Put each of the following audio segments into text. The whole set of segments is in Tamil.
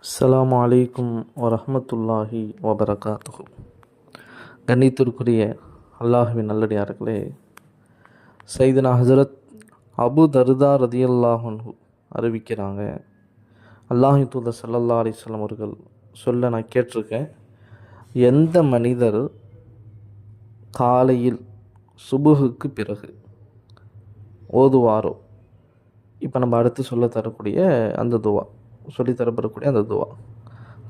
அஸ்ஸலாமு அலைக்கும் வரஹ்மத்துல்லாஹி வபரகாத்துஹு. கண்ணியத்திற்குரிய அல்லாஹுவின் நல்லடியார்களே, சையதுனா ஹஸரத் அபு தர்தா ரதியல்லாஹு அன்ஹு அறிவிக்கிறாங்க, அல்லாஹ்வின் தூதர் ஸல்லல்லாஹு அலைஹி வஸல்லம் அவர்கள் சொல்ல நான் கேட்டிருக்கேன், எந்த மனிதர் காலையில் சுபுகுக்கு பிறகு ஓதுவாரோ, இப்போ நம்ம அடுத்து சொல்ல தரக்கூடிய அந்த துவா, சொல்லித்தரப்படக்கூடிய அந்த துவா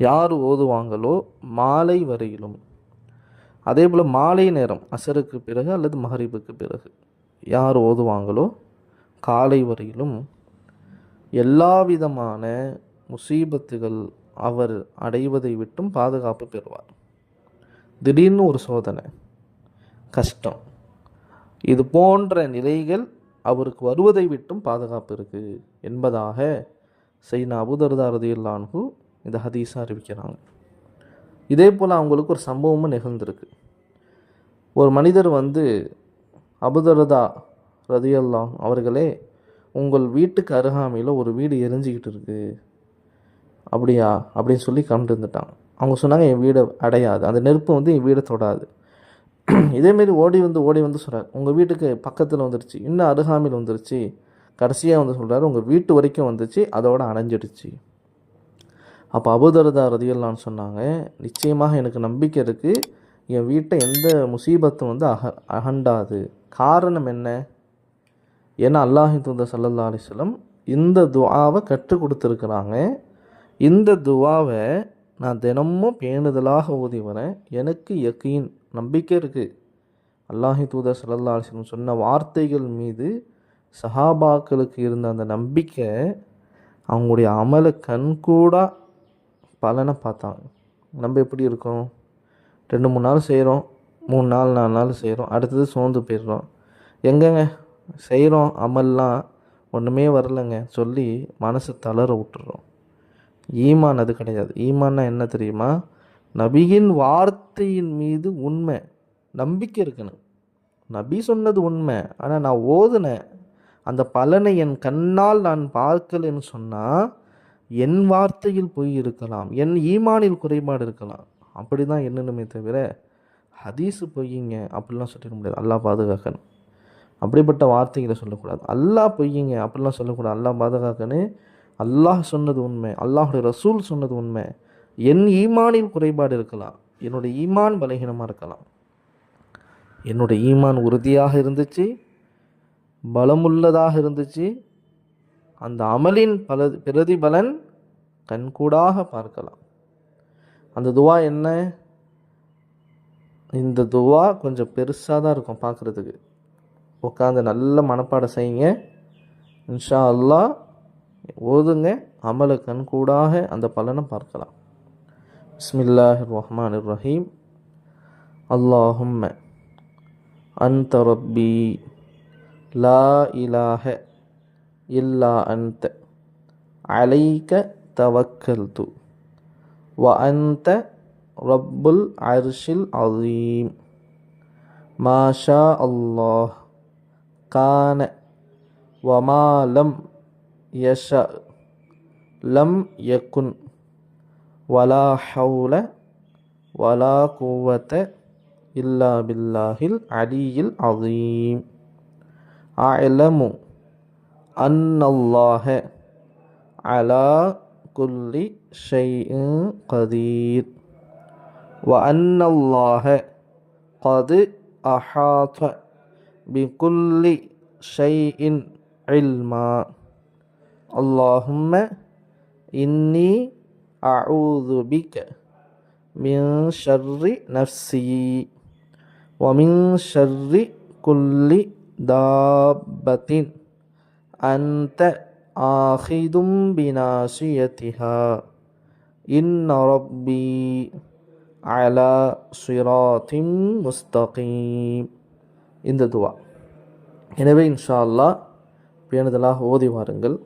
யார் ஓதுவாங்களோ மாலை வரையிலும், அதே போல் மாலை நேரம் அசருக்கு பிறகு அல்லது மகரிபுக்கு பிறகு யார் ஓதுவாங்களோ காலை வரையிலும் எல்லா விதமான முசீபத்துகள் அவர் அடைவதை விட்டும் பாதுகாப்பு பெறுவார். திடீர்னு ஒரு சோதனை, கஷ்டம், இது போன்ற நிலைகள் அவருக்கு வருவதை விட்டும் பாதுகாப்பு இருக்குது என்பதாக சையதுனா அபூ தர்தா ரலியல்லாஹு அன்ஹு இந்த ஹதீஸை அறிவிக்கிறாங்க. இதே போல் அவங்களுக்கு ஒரு சம்பவமும் நிகழ்ந்திருக்கு. ஒரு மனிதர் அபூ தர்தா ரலியல்லாஹு அவர்களே, உங்கள் வீட்டுக்கு அருகாமையில் ஒரு வீடு எரிஞ்சிக்கிட்டு இருக்கு அப்படியா அப்படின்னு சொல்லி கண்டு வந்துட்டாங்க. அவங்க சொன்னாங்க, என் வீடை அடையாது, அந்த நெருப்பு என் வீடை தொடாது. இதேமாரி ஓடி வந்து சொல்கிறார், உங்கள் வீட்டுக்கு பக்கத்தில் வந்துருச்சு, இன்னும் அருகாமையில் வந்துருச்சு, கடைசியாக சொல்கிறாரு, உங்கள் வீட்டு வரைக்கும் வந்துச்சு, அதோட அணைஞ்சிடுச்சு. அப்போ அபூ தர்தா ரலியல்லாஹு சொன்னாங்க, நிச்சயமாக எனக்கு நம்பிக்கை இருக்குது, என் வீட்டை எந்த முசீபத்தும் அகண்டாது. காரணம் என்ன? ஏன்னா அல்லாஹ்வின் தூதர் ஸல்லல்லாஹு அலைஹி வஸல்லம் இந்த துஆவை கற்றுக் கொடுத்துருக்குறாங்க. இந்த துஆவை நான் தினமும் பேணுதலாக ஓதி வரேன். எனக்கு யக்கீன், நம்பிக்கை இருக்குது. அல்லாஹ்வின் தூதர் ஸல்லல்லாஹு அலைஹி வஸல்லம் சொன்ன வார்த்தைகள் மீது சஹாபாக்களுக்கு இருந்த அந்த நம்பிக்கை அவங்களுடைய அமலை கண்கூடா பலனை பார்த்தாங்க. நம்ம எப்படி இருக்கோம்? 2-3 நாள் செய்கிறோம், 3 நாள் 4 நாள் செய்கிறோம், அடுத்தது சோர்ந்து போயிடுறோம். எங்கங்க செய்கிறோம், அமல்லாம் ஒன்றுமே வரலைங்க சொல்லி மனசை தளர விட்டுறோம். ஈமான் அது கிடையாது. ஈமான்னா என்ன தெரியுமா? நபியின் வார்த்தையின் மீது உண்மை நம்பிக்கை இருக்கணும். நபி சொன்னது உண்மை, ஆனால் நான் ஓதுனேன், அந்த பலனை என் கண்ணால் நான் பார்க்கலன்னு சொன்னால் என் வார்த்தையில் பொய் இருக்கலாம், என் ஈமானில் குறைபாடு இருக்கலாம். அப்படி தான் என்னென்னுமே தவிர ஹதீஸு பொய்யுங்க அப்படிலாம் சொல்லிட முடியாது. அல்லாஹ் பாதுகாக்கணும். அப்படிப்பட்ட வார்த்தைகளை சொல்லக்கூடாது. அல்லாஹ் பொய்யுங்க அப்படிலாம் சொல்லக்கூடாது. அல்லாஹ் பாதுகாக்கணும். அல்லாஹ் சொன்னது உண்மை, அல்லாஹுடைய ரசூல் சொன்னது உண்மை. என் ஈமானில் குறைபாடு இருக்கலாம், என்னுடைய ஈமான் பலகீனமாக இருக்கலாம். என்னுடைய ஈமான் உறுதியாக இருந்துச்சு, பலமுள்ளதாக இருந்துச்சு, அந்த அமலின் பிரதிபலன் கண்கூடாக பார்க்கலாம். அந்த துவா என்ன? இந்த துவா கொஞ்சம் பெருசாக தான் இருக்கும் பார்க்குறதுக்கு. உட்காந்து நல்ல மனப்பாடம் செய்யுங்க, இன்ஷா அல்லாஹ் ஓதுங்க, அமலை கண்கூடாக அந்த பலனை பார்க்கலாம். பிஸ்மில்லாஹிர் ரஹ்மானிர் ரஹீம். அல்லாஹும்ம அன்த ரப்பி லா இலாஹ இல்லா அன்த அலைக்க தவக்கல்து வ அன்த ரப்புல் அர்ஷில் அஸீம் மா ஷா அல்லாஹ் கான வ மா லம் யஷா லம் யகுன் வலா ஹவுல வலா குவத இல்லா பில்லாஹில் அலியில் அஸீம். அஅலமு அன்னல்லாஹ அலா குல்லி ஷைஇன் கதீர் வ அன்னல்லாஹ கத் அஹாத பிகுல்லி ஷைஇன் இல்மா. அல்லாஹும்ம இன்னி அஊது பிக மின் ஷர்ரி நஃப்ஸி வ மின் ஷர்ரி குல்லி தாப்பத்தின் அன்த ஆஹிதும் பினாசியத்திஹா இன்ன ரப்பி அலா சிராத்தின் முஸ்தகீம். இந்த துவா எனவே இன்ஷா அல்லாஹ் பேணுதலாக ஓதி வாருங்கள்.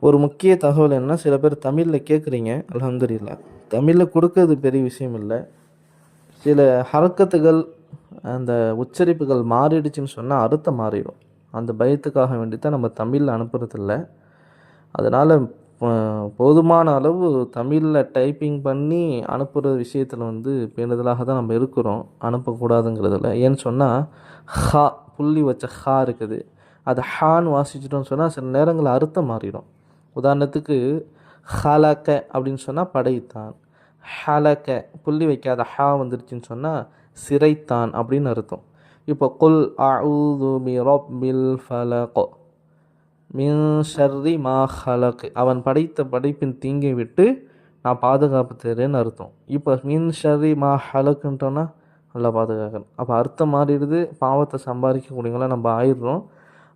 ஒரு முக்கிய தகவல் என்ன, சில பேர் தமிழில் கேட்குறீங்க, அல்ஹம்துலில்லாஹ். தமிழில் கொடுக்கறது பெரிய விஷயம் இல்லை. சில ஹரக்கத்துகள், அந்த உச்சரிப்புகள் மாறிடுச்சுன்னு சொன்னால் அர்த்தம் மாறிடும். அந்த பயத்துக்காக வேண்டி தான் நம்ம தமிழில் அனுப்புறதில்ல. அதனால் போதுமான அளவு தமிழில் டைப்பிங் பண்ணி அனுப்புகிற விஷயத்தில் வந்து பேணுதலாக தான் நம்ம இருக்கிறோம், அனுப்பக்கூடாதுங்கிறதுல. ஏன்னு சொன்னால் ஹா புள்ளி வச்ச ஹா இருக்குது, அது ஹான்னு வாசிச்சிட்டோம்னு சொன்னால் சில நேரங்களில் அர்த்தம் மாறிடும். உதாரணத்துக்கு ஹலக்க அப்படின்னு சொன்னால் படைத்தான், ஹலக்க புள்ளி வைக்காத ஹா வந்துருச்சுன்னு சொன்னால் சிறைத்தான் அப்படின்னு அர்த்தம். இப்போ குல் அஊது பி ரப்பில் ஃபலக் மின் ஷர்ரி மா ஹலக், அவன் படைத்த படைப்பின் தீங்கை விட்டு நான் பாதுகாப்பு தரேன்னு அர்த்தம். இப்போ மின் ஷர்ரி மா ஹலக்குன்ட்டோன்னா நல்லா பாதுகாக்கணும். அப்போ அர்த்தம் மாறிடுது, பாவத்தை சம்பாதிக்கக்கூடியவங்களாம் நம்ம ஆயிடுறோம்.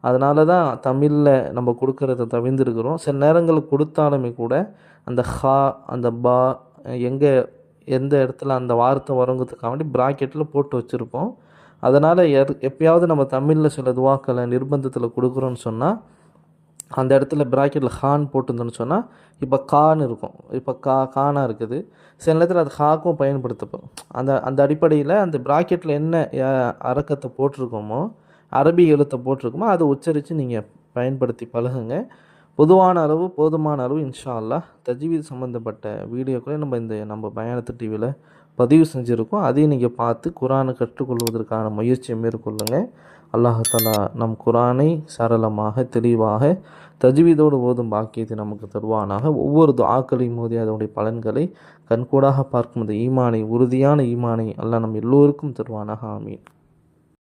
அதனால தான் தமிழில் நம்ம கொடுக்கறத தவிர்ந்துருக்கிறோம். சில நேரங்களில் கொடுத்தாலுமே கூட அந்த ஹா அந்த பா எங்கே எந்த இடத்துல அந்த வார்த்தை வரங்கிறதுக்காக வேண்டி ப்ராக்கெட்டில் போட்டு வச்சுருப்போம். அதனால் எப்பயாவது நம்ம தமிழில் சில துவாக்களை நிர்பந்தத்தில் கொடுக்குறோன்னு சொன்னால் அந்த இடத்துல ப்ராக்கெட்டில் ஹான் போட்டுருந்தோன்னு சொன்னால் இப்போ கான்னு இருக்கும், இப்போ கானாக இருக்குது. சில நேரத்தில் அது ஹாக்கும் பயன்படுத்தப்படும். அந்த அடிப்படையில் அந்த ப்ராக்கெட்டில் என்ன அரக்கத்தை போட்டிருக்கோமோ, அரபி எழுத்தை போட்டிருக்கோமோ அதை உச்சரித்து நீங்கள் பயன்படுத்தி பழகுங்க. பொதுவான அளவு போதுமான அளவு இன்ஷா அல்லாஹ் தஜ்வீத் சம்மந்தப்பட்ட வீடியோக்களை நம்ம பயானத்து டிவியில் பதிவு செஞ்சுருக்கோம். அதையும் நீங்கள் பார்த்து குரானை கற்றுக்கொள்வதற்கான முயற்சியை மேற்கொள்ளுங்க. அல்லாஹ் தஆலா நம் குரானை சரளமாக தெளிவாக தஜ்வீதோடு ஓதும் பாக்கியத்தை நமக்கு தருவானாக. ஒவ்வொரு துஆக்களையும் மோதி அதனுடைய பலன்களை கண்கூடாக பார்க்கும் இந்த ஈமானை, உறுதியான ஈமானை அல்லாஹ் நம் எல்லோருக்கும் தருவானாக. ஆமீன்.